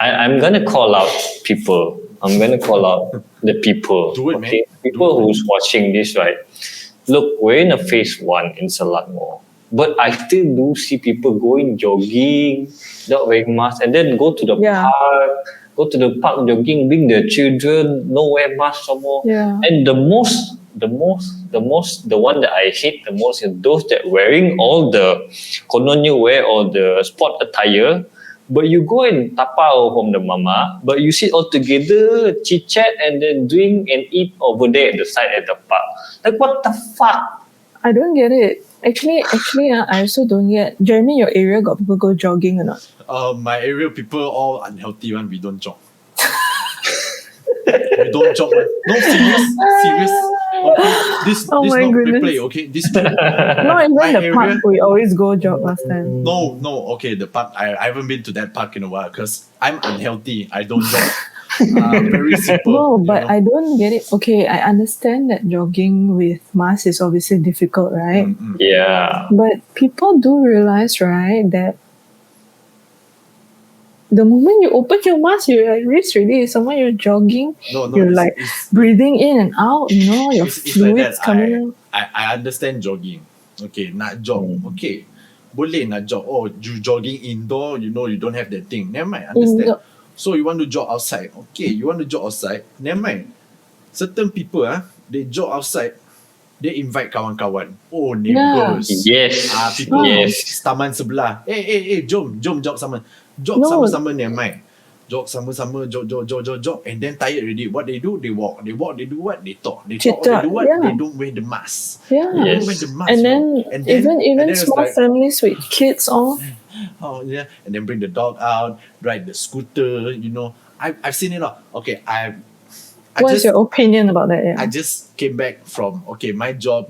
I'm gonna call out people. I'm gonna call out the people. Do it, man. People Do it, who's watching this, right? Look, we're in a phase 1 in Selangor, but I still do see people going jogging, not wearing masks, and then go to the park jogging, bring their children, no wear mask some more. Yeah. And the one that I hate the most is those that wearing all the kononnya wear all the sport attire, but you go and tapao from the mama, but you sit all together, chit chat, and then drink and eat over there at the side at the park. Like, what the fuck? I don't get it. Actually, I also don't get. Jeremy, your area got people go jogging or not? My area people all unhealthy one. We don't jog. We don't jog. Man. No, serious. Okay, this Oh my not goodness. play. Okay, this. Not even My the area- park. We always go jog last time. No. Okay, the park. I haven't been to that park in a while because I'm unhealthy. I don't jog. Very simple. No, you but know. I don't get it. Okay, I understand that jogging with mask is obviously difficult, right? Yeah. But people do realize, right, that the moment you open your mask, you're at risk already. Someone you're jogging, No, you're it's- like it's- breathing in and out, your it's like fluids that. coming out. I understand jogging. Okay, nak jog. Okay, boleh nak jog. Oh, you jogging indoor, you don't have that thing. Never mind, understand. Indoor. So you want to jog outside. Okay, you want to jog outside. Never mind. Certain people, they jog outside. They invite kawan-kawan. Oh, neighbors. Yes. People Yes. taman sebelah. Jom jog sama. Jog No. sama-sama, never mind. Jog sama-sama, jog. And then tired already. What they do? They walk, they do what? They talk. They talk, they Chit-chat, do what? yeah. They don't wear the mask. Yeah. Yes. Don't wear the mask. And then, and even it's small like, families with kids all. oh yeah, and then bring the dog out, ride the scooter. I've seen it all. Okay, What's your opinion about that? Yeah. I just came back from my job,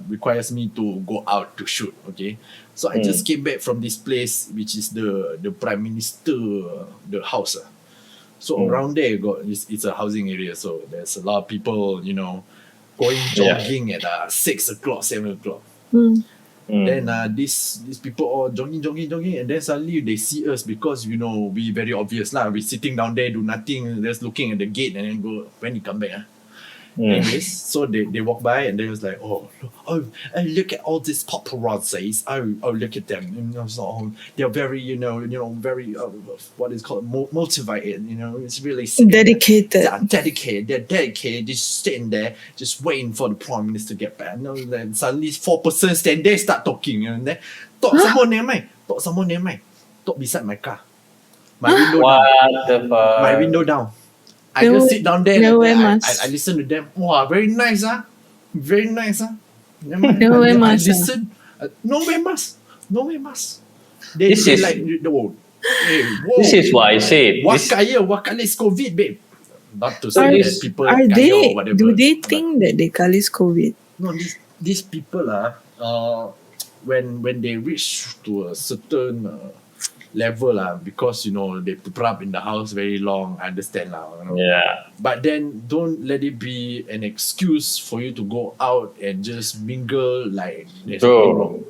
requires me to go out to shoot. Okay, so I just came back from this place, which is the Prime Minister, the house. So around there, it's a housing area, so there's a lot of people, going jogging at 6 o'clock, 7 o'clock. Then these people all jogging, and then suddenly they see us because we very obvious lah. We sitting down there do nothing, just looking at the gate and then go when you come back. Anyways, so they walk by and they was like, oh, look at all these paparazzis. Oh, look at them. So they're very, very what is called motivated. It's really Dedicated. Dedicated. They're dedicated. Just sitting there, just waiting for the Prime Minister to get back. Then suddenly 4 persons stand there, start talking. And then talk someone near me. Talk beside my car. My window down. What the fuck? My window down. I They just will- sit down there. they and wear then mask. I listen to them. Wow, very nice, Very nice, Never mind. They wear I mask, listen. No wear mask. They This is- like, whoa. This is why I said What this, kaya is COVID, babe. Not to say Are, that people are kaya they? or whatever. Do they but- think that they kalis COVID? No, these people when they reach to a certain level because they put up in the house very long. I understand yeah. But then don't let it be an excuse for you to go out and just mingle like there's nothing wrong. Bro,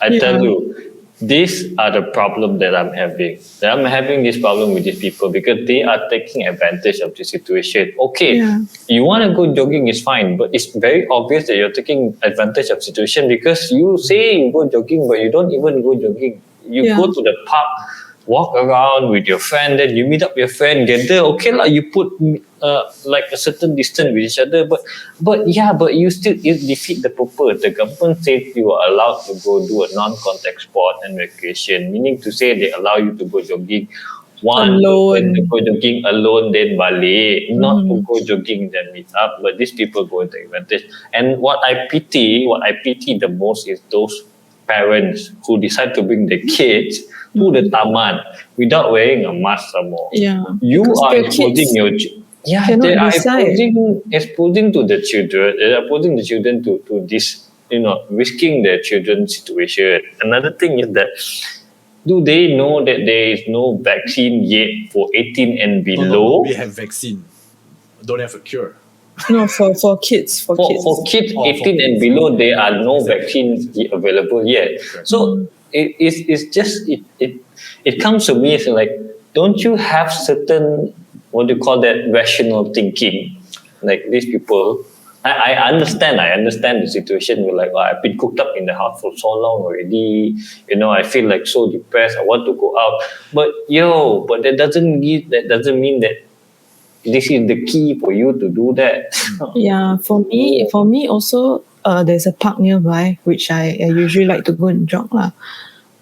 I tell you, these are the problem that I'm having. I'm having this problem with these people because they are taking advantage of the situation. Okay, you want to go jogging is fine, but it's very obvious that you're taking advantage of situation because you say you go jogging, but you don't even go jogging. You go to the park, walk around with your friend, then you meet up your friend, gather. Okay lah, you put like a certain distance with each other, but you still defeat the purpose. The government says you are allowed to go do a non-contact sport and recreation, meaning to say they allow you to go jogging Alone. to go jogging alone, then balik, not to go jogging then meet up. But these people go and take advantage. And what I pity the most is those parents who decide to bring their kids to the taman without wearing a mask some more. Yeah. You Because are their exposing kids your cannot they are decide. exposing to the children. They are exposing the children to this, risking their children's situation. Another thing is that do they know that there is no vaccine yet for 18 and below? No, we have vaccine. Don't have a cure. No, for kids. For kids. For kids Oh, 18 for and kids. below, there are no Exactly. vaccines available yet. Correct. So it's just it comes to me as like don't you have certain, what do you call that, rational thinking? Like these people, I understand the situation. We're like, oh, I've been cooped up in the house for so long already. I feel like so depressed. I want to go out. But that doesn't mean that this is the key for you to do that. Yeah, for me also, there's a park nearby which I usually like to go and jog lah.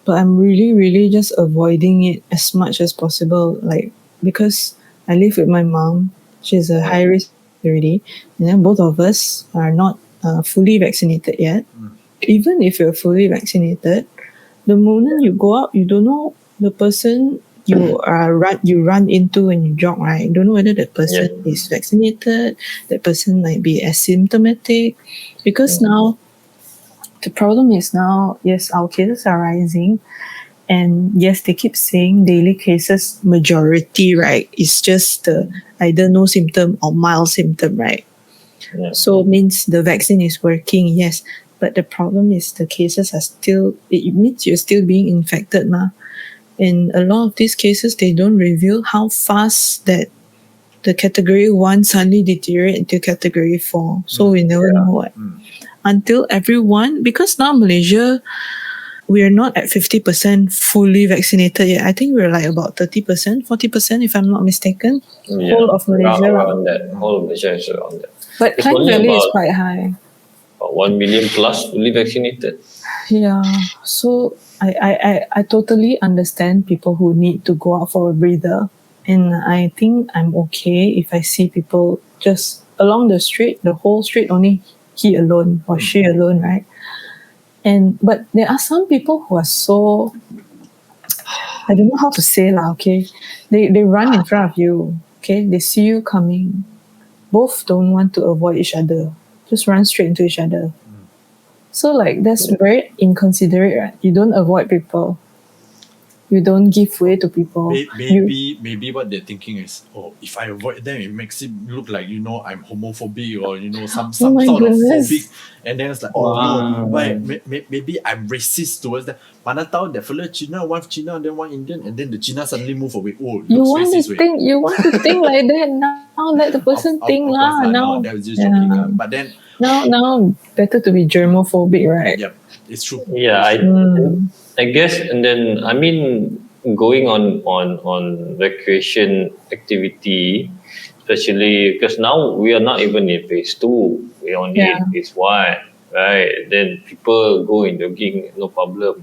But I'm really, really just avoiding it as much as possible. Like, because I live with my mom, she's a high risk already, and then both of us are not fully vaccinated yet. Even if you're fully vaccinated, the moment you go out, you don't know the person you run into when you jog, right? You don't know whether that person is vaccinated, that person might be asymptomatic, because now the problem is now, yes, our cases are rising, and yes, they keep saying daily cases majority, right? It's just either no symptom or mild symptom, right? Yeah. So it means the vaccine is working, yes, but the problem is the cases are still. It means you're still being infected, ma. And a lot of these cases, they don't reveal how fast that the category 1 suddenly deteriorate into category 4. So we never know what. Until everyone, because now Malaysia, we are not at 50% fully vaccinated yet. I think we're like about 30%, 40%, if I'm not mistaken. Whole of Malaysia. Around that. Whole of Malaysia is around that. But It's Klang only Valley is about- quite high. About 1 million plus fully vaccinated. Yeah. So I totally understand people who need to go out for a breather. And I think I'm okay if I see people just along the street, the whole street, only he alone or she alone, right? But there are some people who are so, I don't know how to say lah, okay? They run in front of you, okay? They see you coming. Both don't want to avoid each other. Just run straight into each other. So like that's very inconsiderate, right? You don't avoid people. You don't give way to people. Maybe what they're thinking is, if I avoid them, it makes it look like, I'm homophobic or, some Oh my sort goodness. of phobic. And then it's like, no, maybe I'm racist towards that. Mana tahu that fellow China, one China, then one Indian, and then the China suddenly move away. Oh, You looks want racist. to think. You want to think like that now. Let the person think Of lah. course, Now, no, that was just joking. But then, now, better to be germophobic, right? yep, it's true. Yeah, Mm. I guess, and then I mean, going on recreation activity, especially because now we are not even in phase 2, we only in phase 1, right? Then people go in jogging, no problem.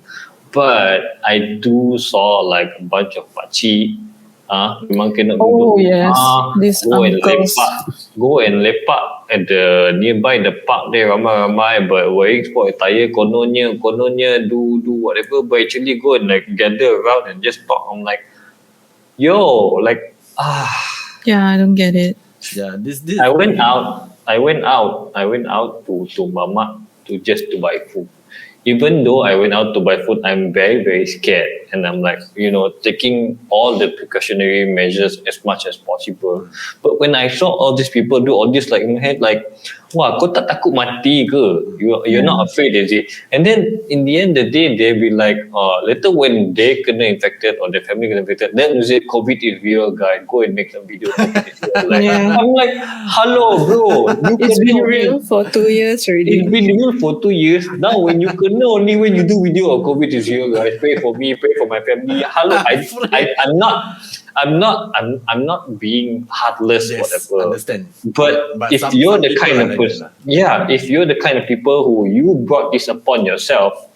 But I do saw like a bunch of pakcik, memang kena Oh, duduk yes. rumah, These uncles. go and lepak at the nearby the park there, ramai-ramai, but wearing sport attire, kononnya do whatever, but actually go and like gather around and just talk. I'm like, yo, like Yeah, I don't get it. Yeah, this I went out to Mamak to buy food. Even though I went out to buy food, I'm very, very scared. And I'm like, taking all the precautionary measures as much as possible. But when I saw all these people do all this, like in my head, like, wah, kau tak takut mati ke? You're not afraid, is it? And then in the end of the day, they'll be like, later when they kena infected or their family kena infected, then you say, COVID is real, guy. Go and make some video. COVID is real. Like, Yeah. I'm like, hello, bro. It's been real for 2 years already. It's been real for 2 years. Now when you kena, only when you do video of COVID is real, guys. Pray for me, pray for my family. Hello, I'm not being heartless, Yes, whatever. understand. But if some you're the people kind are of like person, that. if you're the kind of people who you brought this upon yourself,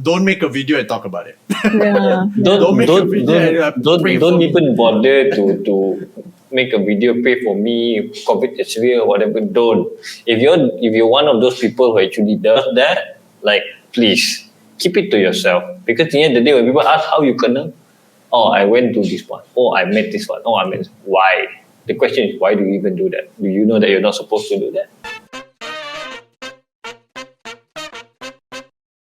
Don't make a video and talk about it. Yeah. Don't make a video and pray for don't me. even bother to make a video, pray for me, COVID is real, whatever. Don't. If you're one of those people who actually does that, like, please keep it to yourself. Because at the end of the day, when people ask how you kena, I went to this one. I met this one. Why? The question is, why do you even do that? Do you know that you're not supposed to do that?